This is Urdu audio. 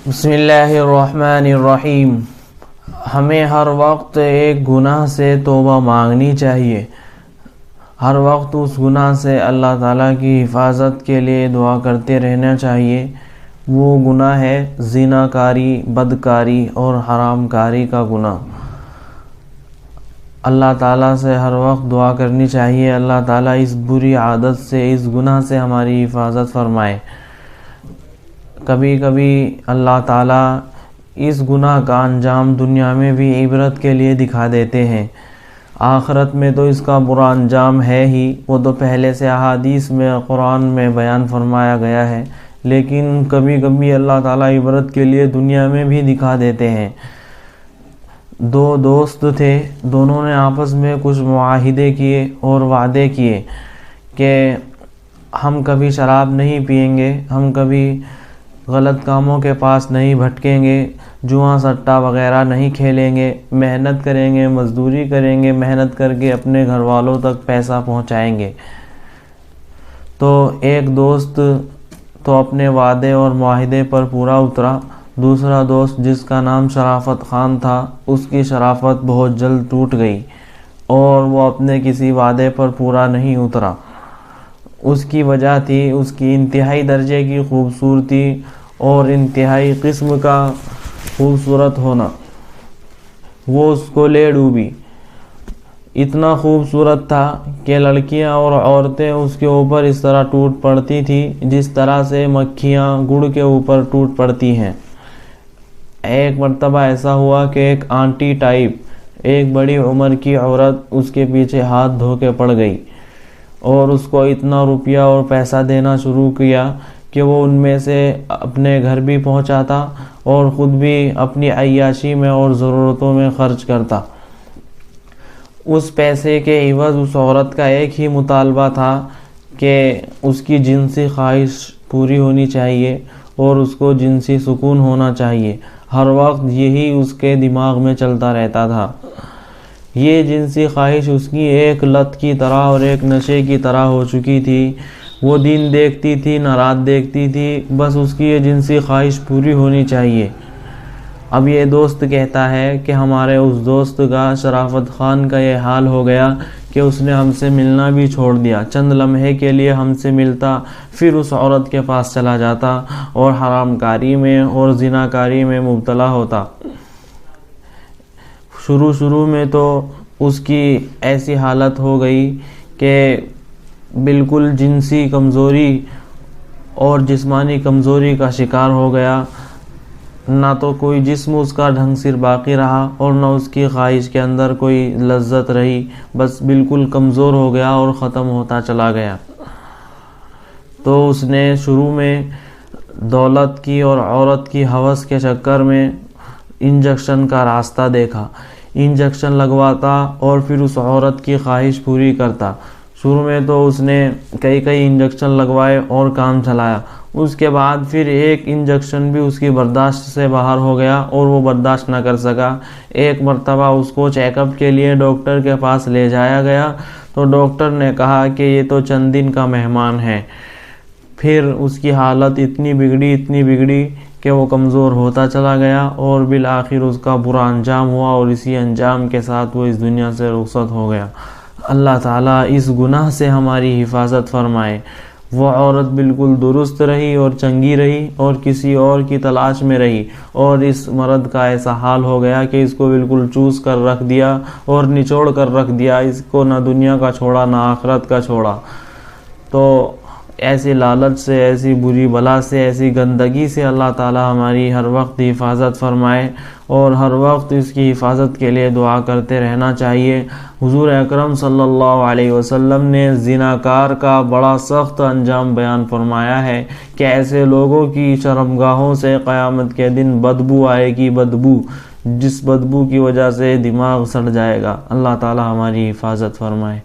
بسم اللہ الرحمن الرحیم۔ ہمیں ہر وقت ایک گناہ سے توبہ مانگنی چاہیے، ہر وقت اس گناہ سے اللہ تعالیٰ کی حفاظت کے لیے دعا کرتے رہنا چاہیے۔ وہ گناہ ہے زنا کاری، بدکاری اور حرام کاری کا گناہ۔ اللہ تعالیٰ سے ہر وقت دعا کرنی چاہیے، اللہ تعالیٰ اس بری عادت سے، اس گناہ سے ہماری حفاظت فرمائے۔ کبھی کبھی اللہ تعالیٰ اس گناہ کا انجام دنیا میں بھی عبرت کے لیے دکھا دیتے ہیں، آخرت میں تو اس کا برا انجام ہے ہی، وہ تو پہلے سے احادیث میں، قرآن میں بیان فرمایا گیا ہے، لیکن کبھی کبھی اللہ تعالیٰ عبرت کے لیے دنیا میں بھی دکھا دیتے ہیں۔ دو دوست تھے، دونوں نے آپس میں کچھ معاہدے کیے اور وعدے کیے کہ ہم کبھی شراب نہیں پئیں گے، ہم کبھی غلط کاموں کے پاس نہیں بھٹکیں گے، جوا سٹا وغیرہ نہیں کھیلیں گے، محنت کریں گے، مزدوری کریں گے، محنت کر کے اپنے گھر والوں تک پیسہ پہنچائیں گے۔ تو ایک دوست تو اپنے وعدے اور معاہدے پر پورا اترا، دوسرا دوست جس کا نام شرافت خان تھا، اس کی شرافت بہت جلد ٹوٹ گئی اور وہ اپنے کسی وعدے پر پورا نہیں اترا۔ اس کی وجہ تھی اس کی انتہائی درجے کی خوبصورتی اور انتہائی قسم کا خوبصورت ہونا، وہ اس کو لے ڈوبی۔ اتنا خوبصورت تھا کہ لڑکیاں اور عورتیں اس کے اوپر اس طرح ٹوٹ پڑتی تھیں جس طرح سے مکھیاں گڑ کے اوپر ٹوٹ پڑتی ہیں۔ ایک مرتبہ ایسا ہوا کہ ایک آنٹی ٹائپ، ایک بڑی عمر کی عورت اس کے پیچھے ہاتھ دھو کے پڑ گئی اور اس کو اتنا روپیہ اور پیسہ دینا شروع کیا کہ وہ ان میں سے اپنے گھر بھی پہنچاتا اور خود بھی اپنی عیاشی میں اور ضرورتوں میں خرچ کرتا۔ اس پیسے کے عوض اس عورت کا ایک ہی مطالبہ تھا کہ اس کی جنسی خواہش پوری ہونی چاہیے اور اس کو جنسی سکون ہونا چاہیے، ہر وقت یہی اس کے دماغ میں چلتا رہتا تھا۔ یہ جنسی خواہش اس کی ایک لت کی طرح اور ایک نشے کی طرح ہو چکی تھی، وہ دن دیکھتی تھی نہ رات دیکھتی تھی، بس اس کی یہ جنسی خواہش پوری ہونی چاہیے۔ اب یہ دوست کہتا ہے کہ ہمارے اس دوست کا، شرافت خان کا، یہ حال ہو گیا کہ اس نے ہم سے ملنا بھی چھوڑ دیا، چند لمحے کے لیے ہم سے ملتا، پھر اس عورت کے پاس چلا جاتا اور حرام کاری میں اور زنا کاری میں مبتلا ہوتا۔ شروع میں تو اس کی ایسی حالت ہو گئی کہ بالکل جنسی کمزوری اور جسمانی کمزوری کا شکار ہو گیا، نہ تو کوئی جسم اس کا ڈھنگ سے باقی رہا اور نہ اس کی خواہش کے اندر کوئی لذت رہی، بس بالکل کمزور ہو گیا اور ختم ہوتا چلا گیا۔ تو اس نے شروع میں دولت کی اور عورت کی ہوس کے چکر میں انجیکشن کا راستہ دیکھا، انجیکشن لگواتا اور پھر اس عورت کی خواہش پوری کرتا۔ شروع میں تو اس نے کئی انجیکشن لگوائے اور کام چلایا، اس کے بعد پھر ایک انجیکشن بھی اس کی برداشت سے باہر ہو گیا اور وہ برداشت نہ کر سکا۔ ایک مرتبہ اس کو چیک اپ کے لیے ڈاکٹر کے پاس لے جایا گیا تو ڈاکٹر نے کہا کہ یہ تو چند دن کا مہمان ہے۔ پھر اس کی حالت اتنی بگڑی کہ وہ کمزور ہوتا چلا گیا اور بالآخر اس کا برا انجام ہوا اور اسی انجام کے ساتھ وہ اس دنیا سے رخصت ہو گیا۔ اللہ تعالیٰ اس گناہ سے ہماری حفاظت فرمائے۔ وہ عورت بالکل درست رہی اور چنگی رہی اور کسی اور کی تلاش میں رہی اور اس مرد کا ایسا حال ہو گیا کہ اس کو بالکل چوس کر رکھ دیا اور نچوڑ کر رکھ دیا، اس کو نہ دنیا کا چھوڑا نہ آخرت کا چھوڑا۔ تو ایسی لالچ سے، ایسی بری بلا سے، ایسی گندگی سے اللہ تعالیٰ ہماری ہر وقت حفاظت فرمائے اور ہر وقت اس کی حفاظت کے لیے دعا کرتے رہنا چاہیے۔ حضور اکرم صلی اللہ علیہ وسلم نے زناکار کا بڑا سخت انجام بیان فرمایا ہے کہ ایسے لوگوں کی شرمگاہوں سے قیامت کے دن بدبو آئے گی، بدبو، جس بدبو کی وجہ سے دماغ سڑ جائے گا۔ اللہ تعالیٰ ہماری حفاظت فرمائے۔